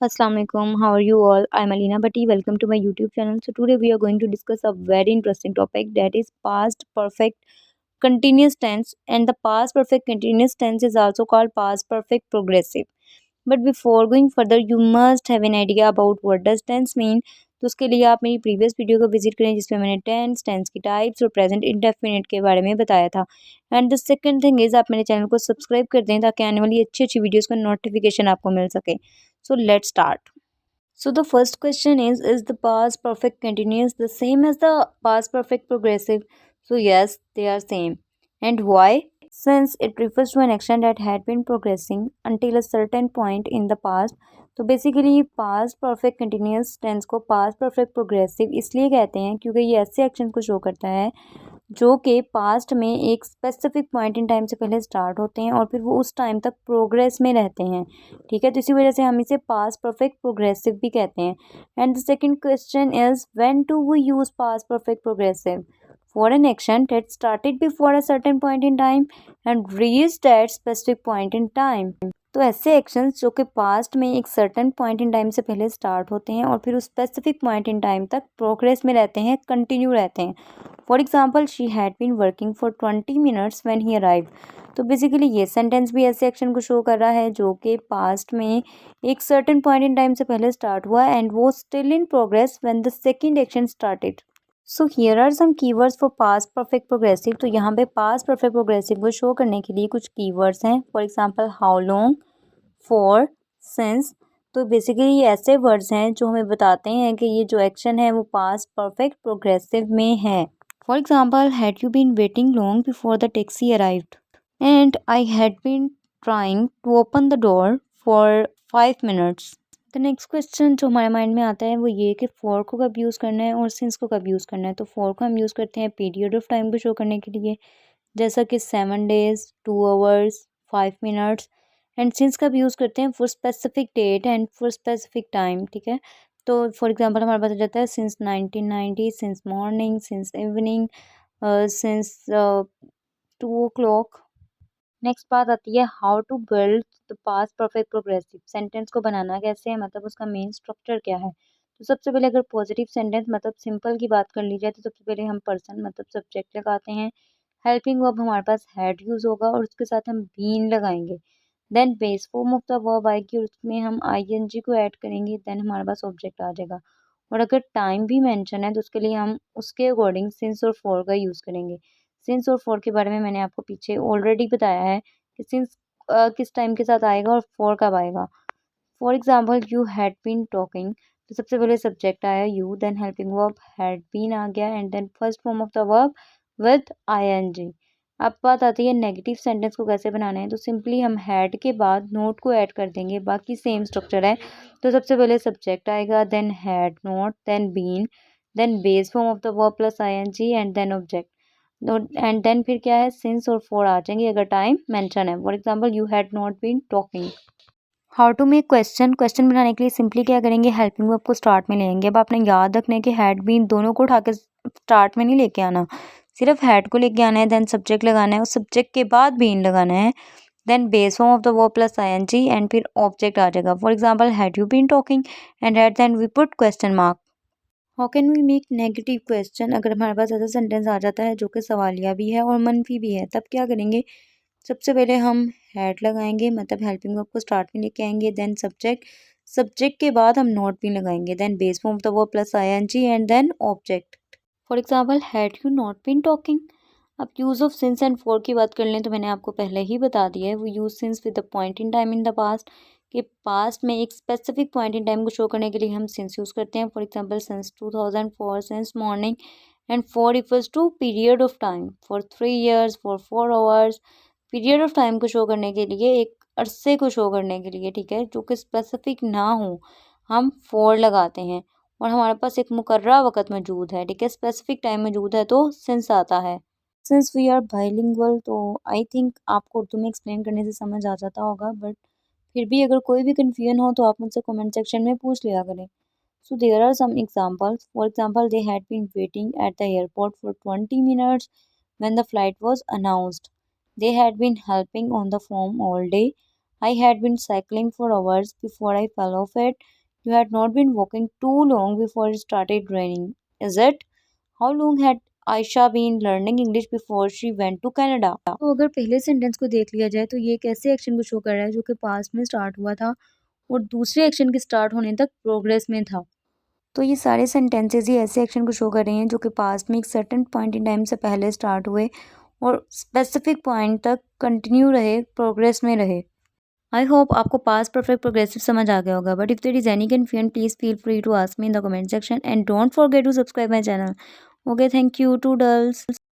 Assalamu alaikum. How are you all? I'm Alina Bhatti. Welcome to my YouTube channel. So today we are going to discuss a very interesting topic, that is past perfect continuous tense, and the past perfect continuous tense is also called past perfect progressive. But before going further you must have an idea about what does tens mean. तो उसके लिए आप मेरी previous video को visit करें जिसमें मैंने tense की टाइप्स और प्रेजेंट इंडेफिनिट के बारे में बताया था। And the second thing is आप मेरे चैनल को सब्सक्राइब कर दें ताकि आने वाली अच्छी अच्छी वीडियोज़ का नोटिफिकेशन आपको मिल सके। So let's start. So the first question is the past perfect continuous the same as the past perfect progressive? So yes, they are same. And why? Since it refers to an action that had been progressing until a certain point in the past, तो basically past perfect continuous tense को past perfect progressive इसलिए कहते हैं क्योंकि ये ऐसे action को show करता है जो कि पास्ट में एक स्पेसिफिक पॉइंट इन टाइम से पहले स्टार्ट होते हैं और फिर वो उस टाइम तक प्रोग्रेस में रहते हैं। ठीक है, तो इसी वजह से हम इसे पास्ट परफेक्ट प्रोग्रेसिव भी कहते हैं। And the second question is when do we use past perfect progressive? For an action that started before a certain point in time and reached that specific point in time. तो ऐसे actions जो कि past में एक certain point in time से पहले start होते हैं और फिर उस स्पेसिफिक पॉइंट इन टाइम तक प्रोग्रेस में रहते हैं, कंटिन्यू रहते हैं। For example, she had been working for 20 minutes when he arrive. तो बेसिकली ये सेंटेंस भी ऐसे एक्शन को शो कर रहा है जो कि पास्ट में एक सर्टेन पॉइंट इन टाइम से पहले स्टार्ट हुआ एंड वो still in progress when the second action started. So here are some keywords for past perfect progressive. तो यहाँ पे पास्ट परफेक्ट प्रोग्रेसिव को शो करने के लिए कुछ कीवर्ड्स हैं। For example, how long, for, since. तो बेसिकली ये ऐसे वर्ड्स हैं जो हमें बताते हैं कि ये जो एक्शन है वो पास्ट परफेक्ट प्रोग्रेसिव में है। For example, had you been waiting long before the taxi arrived, and I had been trying to open the door for 5 minutes. The next question जो हमारे माइंड में आता है वो ये कि फॉर को कब यूज़ करना है और सिंस को कब यूज़ करना है। तो फॉर को हम यूज़ करते हैं पीरियड ऑफ टाइम को शो करने के लिए, जैसा कि 7 days, 2 hours, 5 minutes। And since का भी यूज़ करते हैं for specific date and for specific time. ठीक है, तो फॉर एग्जांपल हमारे पास आ जाता है since 1990, since morning, since evening, since 2 o'clock। Next बात आती है how to build the past perfect progressive. Sentence को बनाना कैसे है, मतलब उसका मेन स्ट्रक्चर क्या है। तो सबसे पहले अगर पॉजिटिव सेंटेंस मतलब सिंपल की बात कर ली जाए तो सबसे पहले हम पर्सन मतलब सब्जेक्ट लगाते हैं। हेल्पिंग वर्ब हमारे पास हैड यूज़ होगा और उसके साथ हम बीन लगाएंगे। Then base form of the verb आएगी और उसमें हम आईएनजी को ऐड करेंगे, देन हमारे पास ऑब्जेक्ट आ जाएगा। और अगर टाइम भी मेंशन है तो उसके लिए हम उसके अकॉर्डिंग सिंस और फॉर का यूज़ करेंगे। सिंस और फॉर के बारे में मैंने आपको पीछे ऑलरेडी बताया है कि सिंस किस टाइम के साथ आएगा और फॉर कब आएगा। For example, you had been talking, तो सबसे पहले सब्जेक्ट आया you, then helping verb had been आ गया and then first form of the verb with ING. अब बात आती है नेगेटिव सेंटेंस को कैसे बनाना है। तो सिंपली हम हैड के बाद नोट को ऐड कर देंगे, बाकी सेम स्ट्रक्चर है। तो सबसे पहले सब्जेक्ट आएगा, then had not, then been, then base form of the verb plus ING and then object. And then फिर क्या है, सिंस और फॉर आ जाएंगे अगर टाइम मेंशन है। For example, you had not been talking. How to make question बनाने के लिए सिंपली क्या करेंगे, हेल्पिंग वर्ब को स्टार्ट में लेंगे। अब आपने याद रखना है कि हैड बीन दोनों को उठा के स्टार्ट में नहीं लेके आना, सिर्फ हैड को लेके आना है, देन सब्जेक्ट लगाना है और सब्जेक्ट के बाद बीन लगाना है, then base form of the verb plus ING and फिर ऑब्जेक्ट आ जाएगा। For example, had you been talking and at then we put question mark. How can we make negative question? अगर हमारे पास ऐसा सेंटेंस आ जाता है जो कि सवालिया भी है और मनफी भी है, तब क्या करेंगे, सबसे पहले हम हैड लगाएंगे, मतलब हेल्पिंग वर्ब को स्टार्ट में लेके आएंगे, देन सब्जेक्ट, सब्जेक्ट के बाद हम नॉट भी लगाएंगे, then base form of the verb plus ING and then object. For example, had you not been talking. अब use of since and for की बात कर लें तो मैंने आपको पहले ही बता दिया है, वो use since with the point in time in the past, कि पास्ट में एक स्पेसिफिक पॉइंट इन टाइम को शो करने के लिए हम सिंस यूज़ करते हैं। For example, since 2004, since morning, and for refers to period of time, for 3 years, for 4 hours। Period of time को शो करने के लिए, एक अरसे को शो करने के लिए, ठीक है, जो कि स्पेसिफिक ना हो, हम फॉर लगाते हैं। और हमारे पास एक मुकर्रा वक़्त मौजूद है, ठीक है, स्पेसिफिक टाइम मौजूद है तो सिंस आता है। सिंस वी आर बाइलिंगुअल तो आई थिंक आपको उर्दू में एक्सप्लेन करने से समझ आ जाता होगा, बट फिर भी अगर कोई भी कन्फ्यूजन हो तो आप मुझसे कमेंट सेक्शन में पूछ लिया करें। So there are some examples. For example, they had been waiting at the airport for 20 minutes when the flight was announced. They had been helping on the phone all day. I had been cycling for hours before I fell off it. You had not been walking too long before it started raining. Is it? How long had Aisha been learning English before she went to Canada? तो अगर पहले sentence को देख लिया जाए तो ये एक ऐसे एक्शन को शो कर रहा है जो कि पास्ट में स्टार्ट हुआ था और दूसरे एक्शन के स्टार्ट होने तक प्रोग्रेस में था। तो ये सारे सेंटेंसेस ही ऐसे एक्शन को शो कर रहे हैं जो कि पास्ट में एक सर्टेन पॉइंट इन टाइम से पहले स्टार्ट हुए और स्पेसिफिक पॉइंट तक कंटिन्यू रहे, प्रोग्रेस में रहे। आई होप आपको पास्ट परफेक्ट प्रोग्रेसिव समझ आ गया होगा, but if there is any confusion please feel free to ask me in the comment section and don't forget to subscribe my channel. Okay, thank you to dulls.